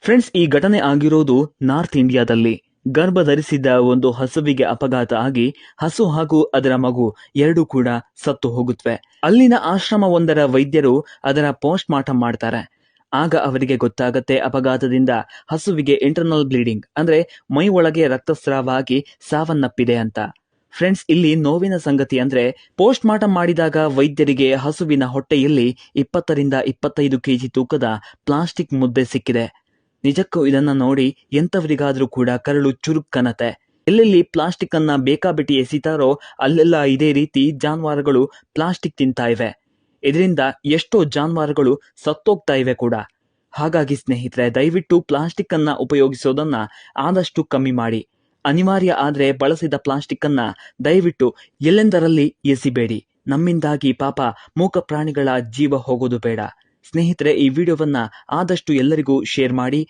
Friends, ಈ ಘಟನೆ ಆಗಿರೋದು ನಾರ್ತ್ ಇಂಡಿಯಾದಲ್ಲಿ. ಗರ್ಭ ಧರಿಸಿದ್ದ ಒಂದು ಹಸುವಿಗೆ ಅಪಘಾತ ಆಗಿ ಹಸು ಹಾಗೂ ಅದರ ಮಗು ಎರಡೂ ಕೂಡ ಸತ್ತು ಹೋಗುತ್ತವೆ. ಅಲ್ಲಿನ ಆಶ್ರಮವೊಂದರ ವೈದ್ಯರು ಅದರ ಪೋಸ್ಟ್ ಮಾರ್ಟಮ್ ಮಾಡ್ತಾರೆ. ಆಗ ಅವರಿಗೆ ಗೊತ್ತಾಗತ್ತೆ ಅಪಘಾತದಿಂದ ಹಸುವಿಗೆ ಇಂಟರ್ನಲ್ ಬ್ಲೀಡಿಂಗ್ ಅಂದ್ರೆ ಮೈ ಒಳಗೆ ರಕ್ತಸ್ರಾವ ಆಗಿ ಸಾವನ್ನಪ್ಪಿದೆ ಅಂತ. ಫ್ರೆಂಡ್ಸ್, ಇಲ್ಲಿ ನೋವಿನ ಸಂಗತಿ ಅಂದ್ರೆ ಪೋಸ್ಟ್ ಮಾರ್ಟಮ್ ಮಾಡಿದಾಗ ವೈದ್ಯರಿಗೆ ಹಸುವಿನ ಹೊಟ್ಟೆಯಲ್ಲಿ 20ರಿಂದ 25 ಕೆಜಿ ತೂಕದ ಪ್ಲಾಸ್ಟಿಕ್ ಮುದ್ದೆ ಸಿಕ್ಕಿದೆ. ನಿಜಕ್ಕೂ ಇದನ್ನ ನೋಡಿ ಎಂತವರಿಗಾದ್ರೂ ಕೂಡ ಕರಳು ಚುರುಕ್ಕನತೆ. ಎಲ್ಲೆಲ್ಲಿ ಪ್ಲಾಸ್ಟಿಕ್ ಅನ್ನ ಬೇಕಾಬಿಟ್ಟಿ ಎಸಿತಾರೋ ಅಲ್ಲೆಲ್ಲ ಇದೇ ರೀತಿ ಜಾನುವಾರುಗಳು ಪ್ಲಾಸ್ಟಿಕ್ ತಿಂತಾ ಇವೆ. ಇದರಿಂದ ಎಷ್ಟೋ ಜಾನುವಾರುಗಳು ಸತ್ತೋಗ್ತಾ ಇವೆ ಕೂಡ. ಹಾಗಾಗಿ ಸ್ನೇಹಿತರೆ, ದಯವಿಟ್ಟು ಪ್ಲಾಸ್ಟಿಕ್ ಅನ್ನ ಉಪಯೋಗಿಸೋದನ್ನ ಆದಷ್ಟು ಕಮ್ಮಿ ಮಾಡಿ. ಅನಿವಾರ್ಯ ಆದ್ರೆ ಬಳಸಿದ ಪ್ಲಾಸ್ಟಿಕ್ ಅನ್ನ ದಯವಿಟ್ಟು ಎಲ್ಲೆಂದರಲ್ಲಿ ಎಸಿಬೇಡಿ. ನಮ್ಮಿಂದಾಗಿ ಪಾಪ ಮೂಕ ಪ್ರಾಣಿಗಳ ಜೀವ ಹೋಗೋದು ಬೇಡ. ಸ್ನೇಹಿತರೆ, ಈ ವಿಡಿಯೋವನ್ನ ಆದಷ್ಟು ಎಲ್ಲರಿಗೂ ಶೇರ್ ಮಾಡಿ.